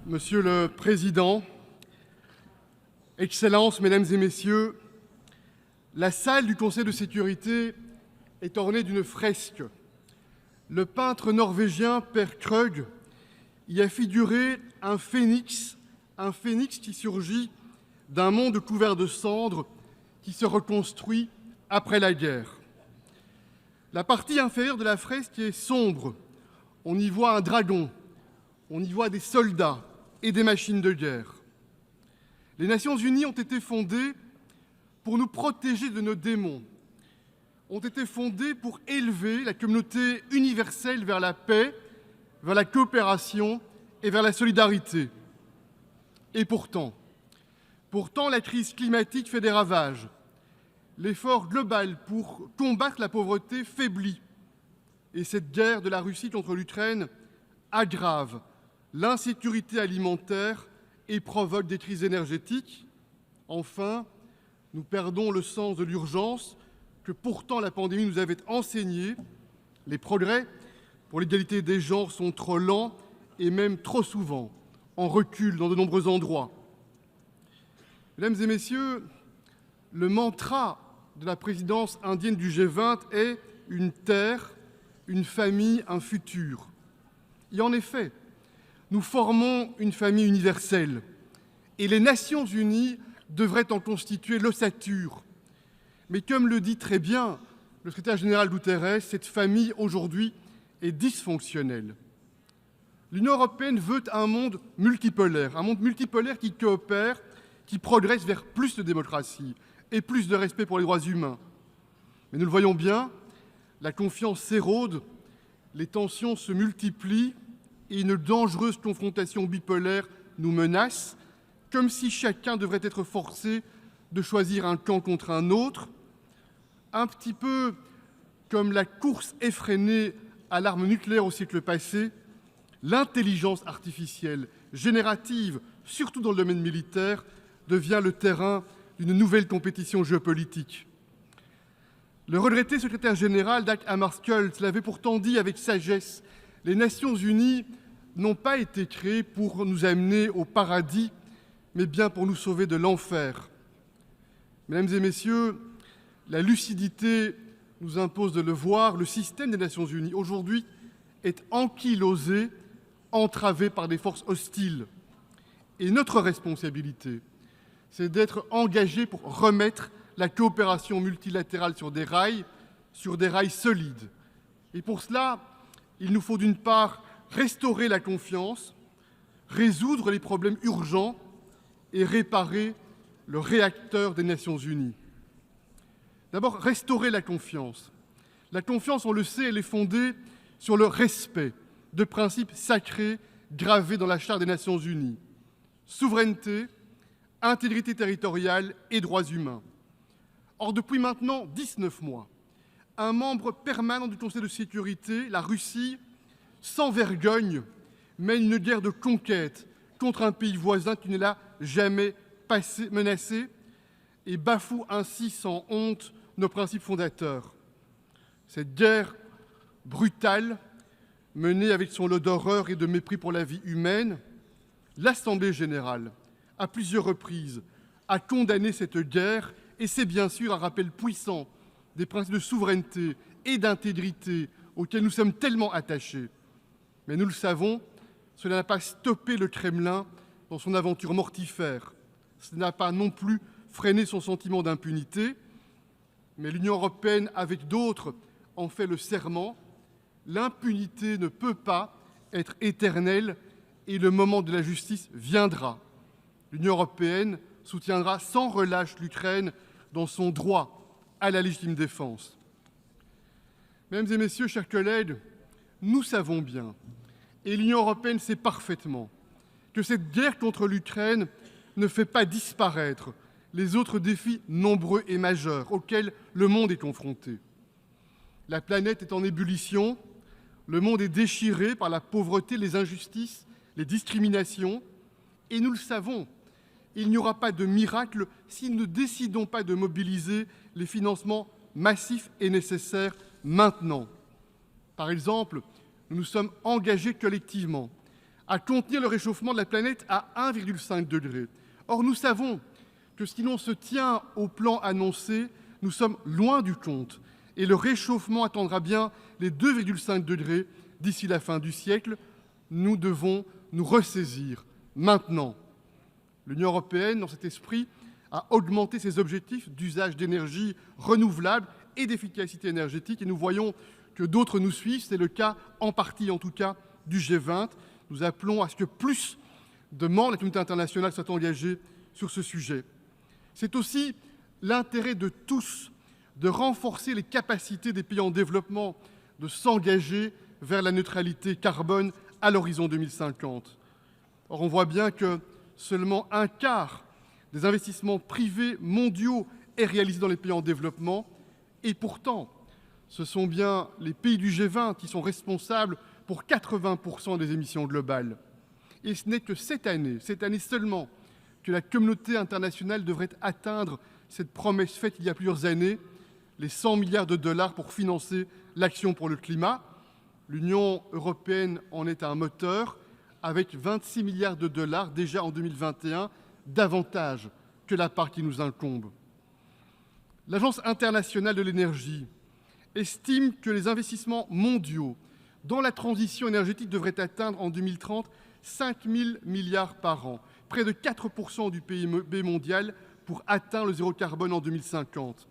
Monsieur le Président, Excellences, Mesdames et Messieurs, la salle du Conseil de sécurité est ornée d'une fresque. Le peintre norvégien Per Krøgh y a figuré un phénix qui surgit d'un monde couvert de cendres qui se reconstruit après la guerre. La partie inférieure de la fresque est sombre. On y voit un dragon, on y voit des soldats et des machines de guerre. Les Nations Unies ont été fondées pour nous protéger de nos démons, ont été fondées pour élever la communauté universelle vers la paix, vers la coopération et vers la solidarité. Et pourtant, la crise climatique fait des ravages. L'effort global pour combattre la pauvreté faiblit. Et cette guerre de la Russie contre l'Ukraine aggrave l'insécurité alimentaire et provoque des crises énergétiques. Enfin, nous perdons le sens de l'urgence que pourtant la pandémie nous avait enseigné. Les progrès pour l'égalité des genres sont trop lents et même trop souvent en recul dans de nombreux endroits. Mesdames et messieurs, le mantra de la présidence indienne du G20 est « une terre, une famille, un futur ». Et en effet, nous formons une famille universelle et les Nations Unies devraient en constituer l'ossature. Mais comme le dit très bien le secrétaire général Guterres, cette famille aujourd'hui est dysfonctionnelle. L'Union européenne veut un monde multipolaire qui coopère, qui progresse vers plus de démocratie et plus de respect pour les droits humains. Mais nous le voyons bien, la confiance s'érode, les tensions se multiplient et une dangereuse confrontation bipolaire nous menace, comme si chacun devrait être forcé de choisir un camp contre un autre, un petit peu comme la course effrénée à l'arme nucléaire au siècle passé. L'intelligence artificielle générative, surtout dans le domaine militaire, devient le terrain d'une nouvelle compétition géopolitique. Le regretté secrétaire général Dag Hammarskjöld l'avait pourtant dit avec sagesse. Les Nations Unies n'ont pas été créées pour nous amener au paradis, mais bien pour nous sauver de l'enfer. Mesdames et messieurs, la lucidité nous impose de le voir. Le système des Nations Unies, aujourd'hui, est ankylosé, entravé par des forces hostiles. Et notre responsabilité, c'est d'être engagés pour remettre la coopération multilatérale sur des rails solides. Et pour cela, il nous faut d'une part restaurer la confiance, résoudre les problèmes urgents et réparer le réacteur des Nations Unies. D'abord, restaurer la confiance. La confiance, on le sait, elle est fondée sur le respect de principes sacrés gravés dans la Charte des Nations Unies. Souveraineté, intégrité territoriale et droits humains. Or, depuis maintenant 19 mois, un membre permanent du Conseil de sécurité, la Russie, sans vergogne, mène une guerre de conquête contre un pays voisin qui ne l'a jamais menacé et bafoue ainsi sans honte nos principes fondateurs. Cette guerre brutale, menée avec son lot d'horreur et de mépris pour la vie humaine, l'Assemblée générale, à plusieurs reprises, a condamné cette guerre et c'est bien sûr un rappel puissant des principes de souveraineté et d'intégrité auxquels nous sommes tellement attachés. Mais nous le savons, cela n'a pas stoppé le Kremlin dans son aventure mortifère. Cela n'a pas non plus freiné son sentiment d'impunité. Mais l'Union européenne, avec d'autres, en fait le serment. L'impunité ne peut pas être éternelle et le moment de la justice viendra. L'Union européenne soutiendra sans relâche l'Ukraine dans son droit à la légitime défense. Mesdames et messieurs, chers collègues, nous savons bien, et l'Union européenne sait parfaitement, que cette guerre contre l'Ukraine ne fait pas disparaître les autres défis nombreux et majeurs auxquels le monde est confronté. La planète est en ébullition, le monde est déchiré par la pauvreté, les injustices, les discriminations, et nous le savons, il n'y aura pas de miracle si nous ne décidons pas de mobiliser les financements massifs et nécessaires maintenant. Par exemple, nous nous sommes engagés collectivement à contenir le réchauffement de la planète à 1,5 degré. Or, nous savons que si l'on se tient au plan annoncé, nous sommes loin du compte et le réchauffement atteindra bien les 2,5 degrés d'ici la fin du siècle. Nous devons nous ressaisir maintenant. L'Union européenne, dans cet esprit, a augmenté ses objectifs d'usage d'énergie renouvelable et d'efficacité énergétique et nous voyons que d'autres nous suivent. C'est le cas, en partie en tout cas, du G20. Nous appelons à ce que plus de membres de la communauté internationale soient engagés sur ce sujet. C'est aussi l'intérêt de tous de renforcer les capacités des pays en développement de s'engager vers la neutralité carbone à l'horizon 2050. Or, on voit bien que seulement un quart des investissements privés mondiaux est réalisé dans les pays en développement et pourtant, ce sont bien les pays du G20 qui sont responsables pour 80% des émissions globales. Et ce n'est que cette année seulement, que la communauté internationale devrait atteindre cette promesse faite il y a plusieurs années, les 100 milliards de dollars pour financer l'action pour le climat. L'Union européenne en est un moteur, avec 26 milliards de dollars déjà en 2021, davantage que la part qui nous incombe. L'Agence internationale de l'énergie estime que les investissements mondiaux dans la transition énergétique devraient atteindre en 2030 5 000 milliards par an, près de 4% du PIB mondial pour atteindre le zéro carbone en 2050.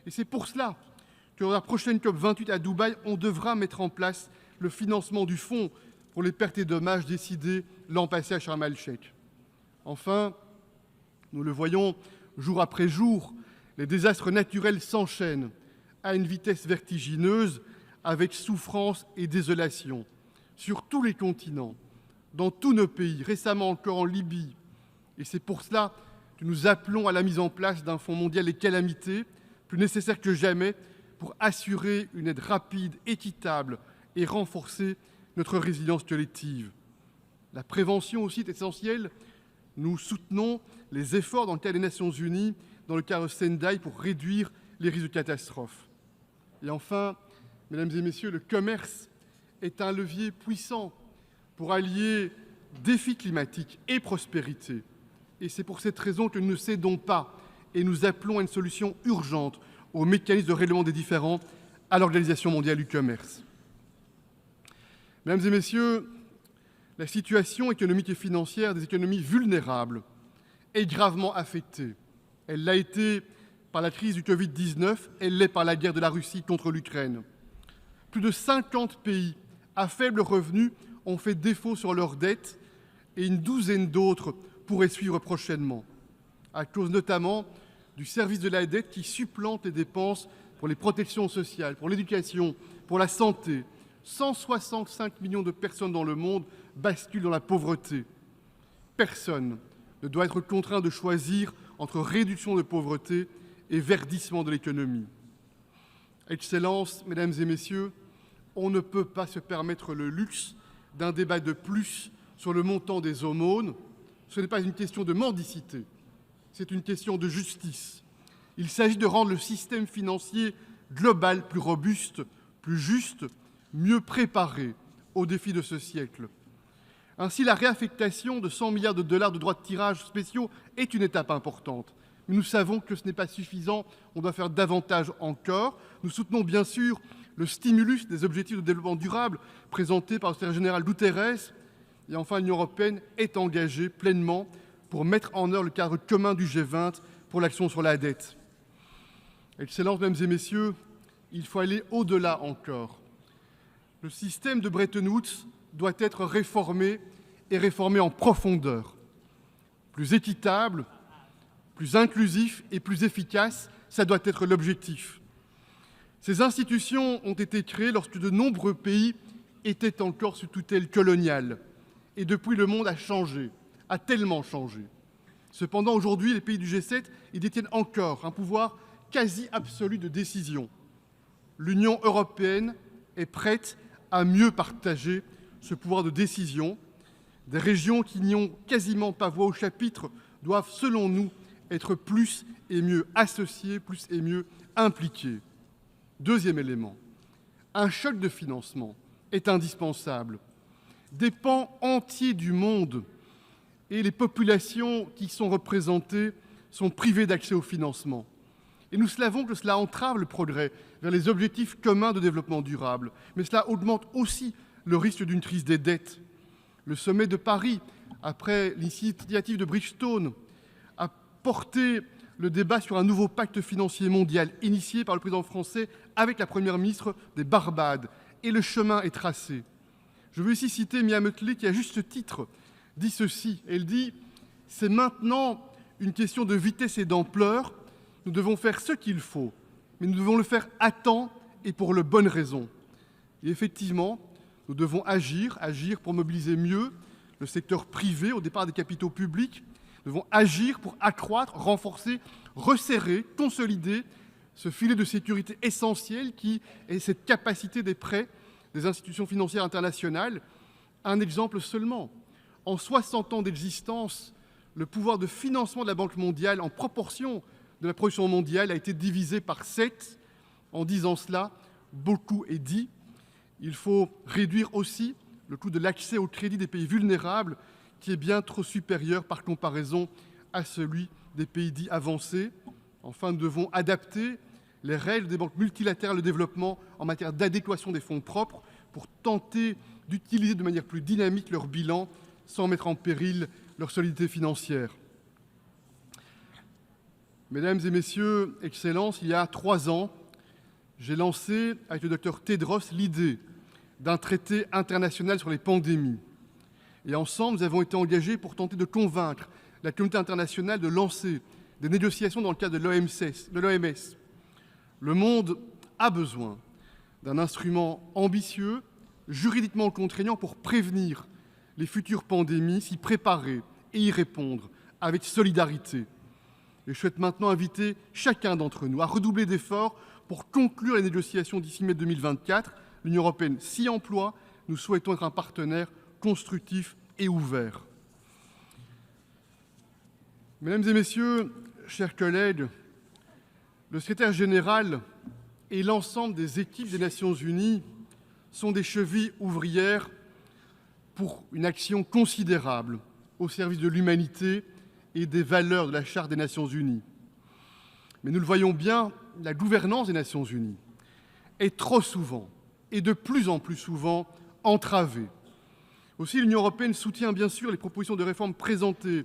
Et c'est pour cela que dans la prochaine COP28 à Dubaï, on devra mettre en place le financement du fonds pour les pertes et dommages décidé l'an passé à Sharm el-Sheikh. Enfin, nous le voyons jour après jour, les désastres naturels s'enchaînent à une vitesse vertigineuse avec souffrance et désolation sur tous les continents, dans tous nos pays, récemment encore en Libye. Et c'est pour cela que nous appelons à la mise en place d'un Fonds mondial des calamités, plus nécessaire que jamais, pour assurer une aide rapide, équitable et renforcer notre résilience collective. La prévention aussi est essentielle. Nous soutenons les efforts dans le cadre des Nations Unies, dans le cadre Sendai, pour réduire les risques de catastrophes. Et enfin, mesdames et messieurs, le commerce est un levier puissant pour allier défis climatiques et prospérité. Et c'est pour cette raison que nous ne cédons pas et nous appelons à une solution urgente au mécanisme de règlement des différends à l'Organisation mondiale du commerce. Mesdames et messieurs, la situation économique et financière des économies vulnérables est gravement affectée. Elle l'a été par la crise du Covid-19, elle l'est par la guerre de la Russie contre l'Ukraine. Plus de 50 pays à faible revenu ont fait défaut sur leurs dettes et une douzaine d'autres pourraient suivre prochainement, à cause notamment du service de la dette qui supplante les dépenses pour les protections sociales, pour l'éducation, pour la santé. 165 millions de personnes dans le monde basculent dans la pauvreté. Personne ne doit être contraint de choisir entre réduction de pauvreté et verdissement de l'économie. Excellences, mesdames et messieurs, on ne peut pas se permettre le luxe d'un débat de plus sur le montant des aumônes. Ce n'est pas une question de mendicité, c'est une question de justice. Il s'agit de rendre le système financier global plus robuste, plus juste, mieux préparé aux défis de ce siècle. Ainsi, la réaffectation de 100 milliards de dollars de droits de tirage spéciaux est une étape importante. Mais nous savons que ce n'est pas suffisant, on doit faire davantage encore. Nous soutenons bien sûr le stimulus des objectifs de développement durable présenté par le secrétaire général Guterres. Et enfin, l'Union européenne est engagée pleinement pour mettre en œuvre le cadre commun du G20 pour l'action sur la dette. Excellences, mesdames et messieurs, il faut aller au-delà encore. Le système de Bretton Woods doit être réformé et réformé en profondeur. Plus équitable, plus inclusif et plus efficace, ça doit être l'objectif. Ces institutions ont été créées lorsque de nombreux pays étaient encore sous tutelle coloniale. Et depuis, le monde a changé, a tellement changé. Cependant, aujourd'hui, les pays du G7 y détiennent encore un pouvoir quasi absolu de décision. L'Union européenne est prête à mieux partager ce pouvoir de décision. Des régions qui n'y ont quasiment pas voix au chapitre doivent, selon nous, être plus et mieux associées, plus et mieux impliquées. Deuxième élément, un choc de financement est indispensable. des pans entiers du monde et les populations qui sont représentées sont privées d'accès au financement. Et nous savons que cela entrave le progrès vers les objectifs communs de développement durable, mais cela augmente aussi le risque d'une crise des dettes. Le sommet de Paris, après l'initiative de Bridgestone, a porté le débat sur un nouveau pacte financier mondial initié par le président français avec la première ministre des Barbades. Et le chemin est tracé. Je veux ici citer Mia Mottley qui, à juste titre, dit ceci. Elle dit « C'est maintenant une question de vitesse et d'ampleur. Nous devons faire ce qu'il faut, mais nous devons le faire à temps et pour de bonnes raisons. » Et effectivement, nous devons agir pour mobiliser mieux le secteur privé au départ des capitaux publics. Nous devons agir pour accroître, renforcer, resserrer, consolider ce filet de sécurité essentiel qui est cette capacité des prêts des institutions financières internationales. Un exemple seulement. En 60 ans d'existence, le pouvoir de financement de la Banque mondiale en proportion de la production mondiale a été divisé par 7. En disant cela, beaucoup est dit. Il faut réduire aussi le coût de l'accès au crédit des pays vulnérables, qui est bien trop supérieur par comparaison à celui des pays dits avancés. Enfin, nous devons adapter les règles des banques multilatérales de développement en matière d'adéquation des fonds propres pour tenter d'utiliser de manière plus dynamique leur bilan sans mettre en péril leur solidité financière. Mesdames et messieurs, Excellences, il y a 3 ans, j'ai lancé avec le docteur Tedros l'idée d'un traité international sur les pandémies. Et ensemble, nous avons été engagés pour tenter de convaincre la communauté internationale de lancer des négociations dans le cadre de l'OMS. Le monde a besoin d'un instrument ambitieux, juridiquement contraignant pour prévenir les futures pandémies, s'y préparer et y répondre avec solidarité. Et je souhaite maintenant inviter chacun d'entre nous à redoubler d'efforts pour conclure les négociations d'ici mai 2024. L'Union européenne s'y emploie. Nous souhaitons être un partenaire constructif et ouvert. Mesdames et messieurs, chers collègues, le secrétaire général et l'ensemble des équipes des Nations unies sont des chevilles ouvrières pour une action considérable au service de l'humanité et des valeurs de la Charte des Nations unies. Mais nous le voyons bien, la gouvernance des Nations unies est trop souvent et de plus en plus souvent entravée. Aussi, l'Union européenne soutient bien sûr les propositions de réforme présentées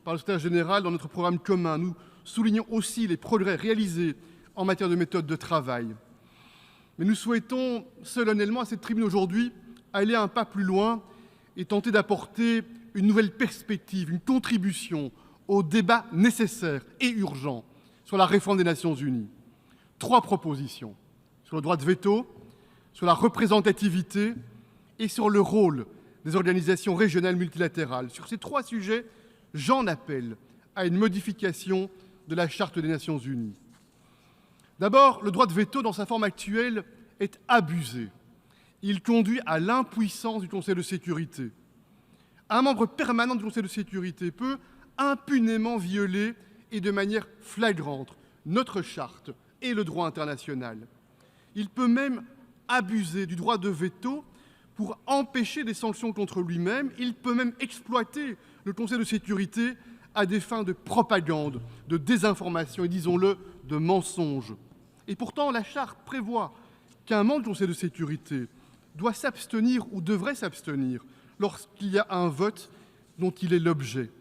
par le secrétaire général dans notre programme commun. Nous soulignons aussi les progrès réalisés en matière de méthode de travail. Mais nous souhaitons solennellement à cette tribune aujourd'hui aller un pas plus loin et tenter d'apporter une nouvelle perspective, une contribution au débat nécessaire et urgent sur la réforme des Nations unies. 3 propositions sur le droit de veto, sur la représentativité et sur le rôle des organisations régionales multilatérales. Sur ces 3 sujets, j'en appelle à une modification de la Charte des Nations unies. D'abord, le droit de veto, dans sa forme actuelle, est abusé. Il conduit à l'impuissance du Conseil de sécurité. Un membre permanent du Conseil de sécurité peut impunément violer et de manière flagrante notre charte et le droit international. Il peut même abuser du droit de veto pour empêcher des sanctions contre lui-même. Il peut même exploiter le Conseil de sécurité à des fins de propagande, de désinformation et, disons-le, de mensonge. Et pourtant, la Charte prévoit qu'un membre du Conseil de sécurité doit s'abstenir ou devrait s'abstenir lorsqu'il y a un vote dont il est l'objet.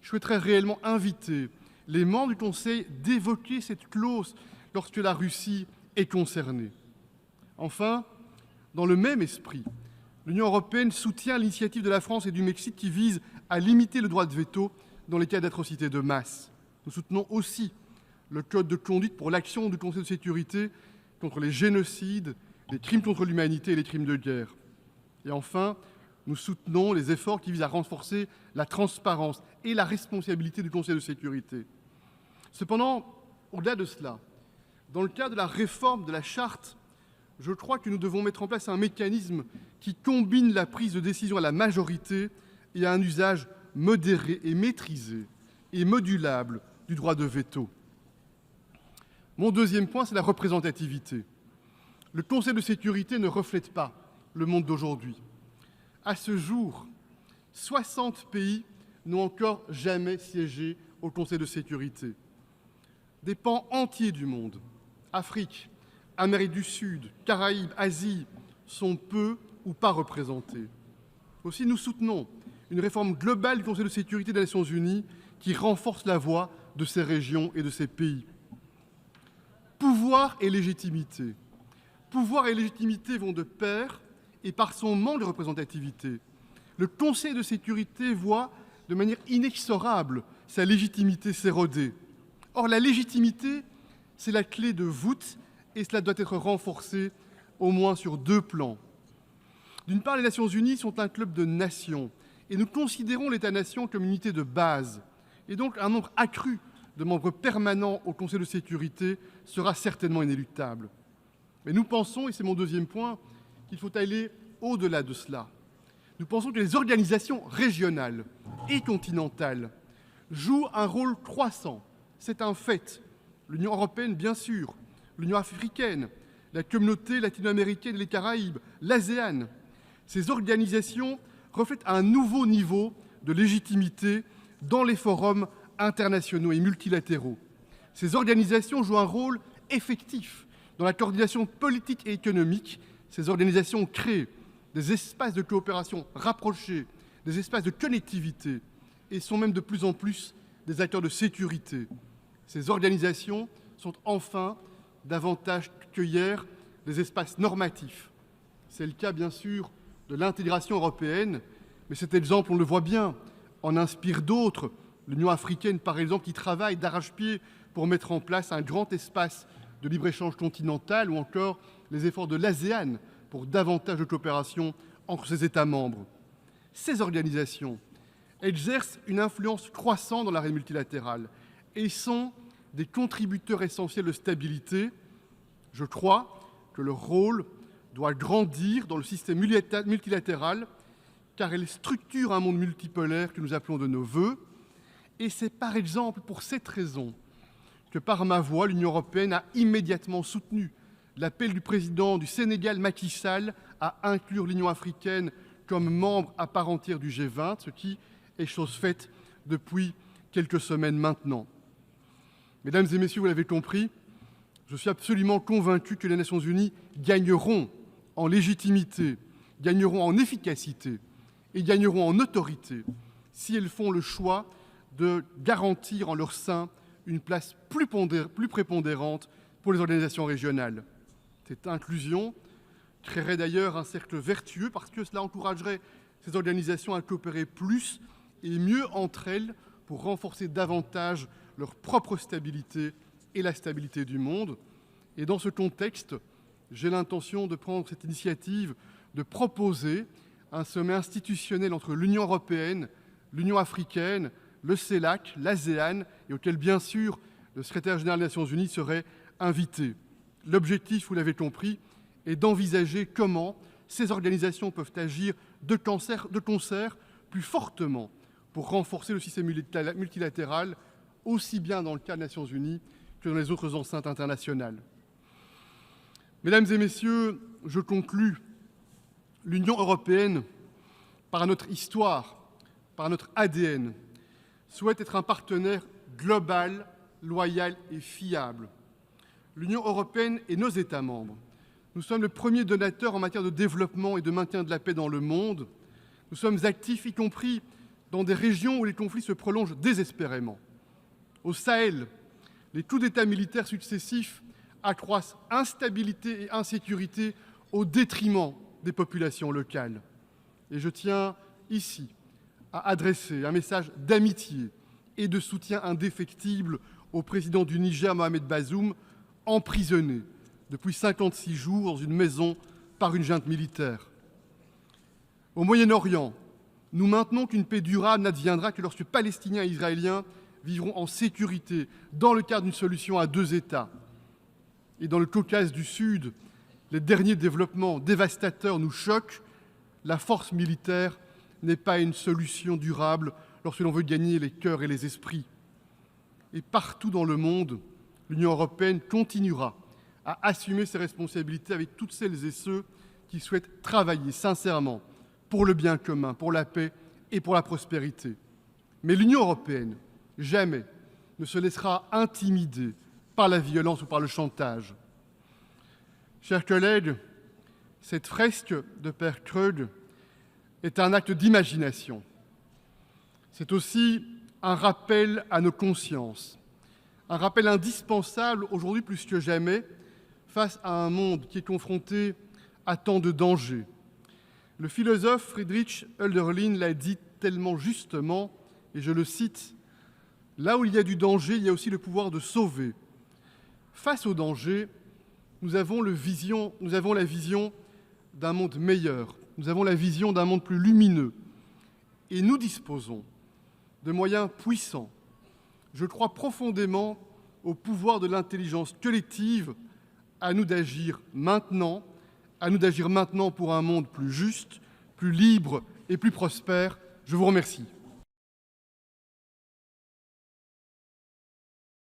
Je souhaiterais réellement inviter les membres du Conseil d'évoquer cette clause lorsque la Russie est concernée. Enfin, dans le même esprit, l'Union européenne soutient l'initiative de la France et du Mexique qui vise à limiter le droit de veto dans les cas d'atrocités de masse. Nous soutenons aussi le code de conduite pour l'action du Conseil de sécurité contre les génocides, les crimes contre l'humanité et les crimes de guerre. Et enfin, nous soutenons les efforts qui visent à renforcer la transparence et la responsabilité du Conseil de sécurité. Cependant, au-delà de cela, dans le cadre de la réforme de la Charte, je crois que nous devons mettre en place un mécanisme qui combine la prise de décision à la majorité et à un usage modéré et maîtrisé et modulable du droit de veto. Mon deuxième point, c'est la représentativité. Le Conseil de sécurité ne reflète pas le monde d'aujourd'hui. À ce jour, 60 pays n'ont encore jamais siégé au Conseil de sécurité. Des pans entiers du monde, Afrique, Amérique du Sud, Caraïbes, Asie, sont peu ou pas représentés. Aussi, nous soutenons une réforme globale du Conseil de sécurité des Nations Unies qui renforce la voix de ces régions et de ces pays. Pouvoir et légitimité. Pouvoir et légitimité vont de pair et par son manque de représentativité. Le Conseil de sécurité voit de manière inexorable sa légitimité s'éroder. Or, la légitimité, c'est la clé de voûte et cela doit être renforcé au moins sur 2 plans. D'une part, les Nations Unies sont un club de nations et nous considérons l'État-nation comme une unité de base. Et donc, un nombre accru de membres permanents au Conseil de sécurité sera certainement inéluctable. Mais nous pensons, et c'est mon 2e point, qu'il faut aller au-delà de cela. Nous pensons que les organisations régionales et continentales jouent un rôle croissant. C'est un fait. L'Union européenne, bien sûr, l'Union africaine, la communauté latino-américaine et les Caraïbes, l'ASEAN. Ces organisations reflètent un nouveau niveau de légitimité dans les forums internationaux et multilatéraux. Ces organisations jouent un rôle effectif dans la coordination politique et économique. Ces organisations créent des espaces de coopération rapprochés, des espaces de connectivité et sont même de plus en plus des acteurs de sécurité. Ces organisations sont enfin davantage que hier des espaces normatifs. C'est le cas bien sûr de l'intégration européenne, mais cet exemple, on le voit bien, en inspire d'autres. L'Union africaine, par exemple, qui travaille d'arrache-pied pour mettre en place un grand espace de libre-échange continental, ou encore les efforts de l'ASEAN pour davantage de coopération entre ses États membres. Ces organisations exercent une influence croissante dans l'arène multilatérale et sont des contributeurs essentiels de stabilité. Je crois que leur rôle doit grandir dans le système multilatéral car elles structurent un monde multipolaire que nous appelons de nos vœux. Et c'est par exemple pour cette raison que par ma voix, l'Union européenne a immédiatement soutenu l'appel du président du Sénégal, Macky Sall, à inclure l'Union africaine comme membre à part entière du G20, ce qui est chose faite depuis quelques semaines maintenant. Mesdames et messieurs, vous l'avez compris, je suis absolument convaincu que les Nations unies gagneront en légitimité, gagneront en efficacité et gagneront en autorité si elles font le choix de garantir en leur sein une place plus prépondérante pour les organisations régionales. Cette inclusion créerait d'ailleurs un cercle vertueux parce que cela encouragerait ces organisations à coopérer plus et mieux entre elles pour renforcer davantage leur propre stabilité et la stabilité du monde. Et dans ce contexte, j'ai l'intention de prendre cette initiative de proposer un sommet institutionnel entre l'Union européenne, l'Union africaine, le CELAC, l'ASEAN, et auquel, bien sûr, le secrétaire général des Nations Unies serait invité. L'objectif, vous l'avez compris, est d'envisager comment ces organisations peuvent agir de concert plus fortement pour renforcer le système multilatéral, aussi bien dans le cas des Nations Unies que dans les autres enceintes internationales. Mesdames et messieurs, je conclus. L'Union européenne, par notre histoire, par notre ADN, souhaite être un partenaire global, loyal et fiable. L'Union européenne et nos États membres, nous sommes le premier donateur en matière de développement et de maintien de la paix dans le monde. Nous sommes actifs, y compris dans des régions où les conflits se prolongent désespérément. Au Sahel, les coups d'État militaires successifs accroissent instabilité et insécurité au détriment des populations locales. Et je tiens ici à adresser un message d'amitié et de soutien indéfectible au président du Niger, Mohamed Bazoum, emprisonné depuis 56 jours dans une maison par une junte militaire. Au Moyen-Orient, nous maintenons qu'une paix durable n'adviendra que lorsque Palestiniens et Israéliens vivront en sécurité dans le cadre d'une solution à 2 États. Et dans le Caucase du Sud, les derniers développements dévastateurs nous choquent. La force militaire n'est pas une solution durable lorsque l'on veut gagner les cœurs et les esprits. Et partout dans le monde, l'Union européenne continuera à assumer ses responsabilités avec toutes celles et ceux qui souhaitent travailler sincèrement pour le bien commun, pour la paix et pour la prospérité. Mais l'Union européenne, jamais, ne se laissera intimider par la violence ou par le chantage. Chers collègues, cette fresque de Père Krögh est un acte d'imagination. C'est aussi un rappel à nos consciences, un rappel indispensable aujourd'hui plus que jamais face à un monde qui est confronté à tant de dangers. Le philosophe Friedrich Hölderlin l'a dit tellement justement, et je le cite, « Là où il y a du danger, il y a aussi le pouvoir de sauver. » Face au danger, nous avons la vision d'un monde meilleur, nous avons la vision d'un monde plus lumineux, et nous disposons de moyens puissants. Je crois profondément au pouvoir de l'intelligence collective, à nous d'agir maintenant pour un monde plus juste, plus libre et plus prospère. Je vous remercie.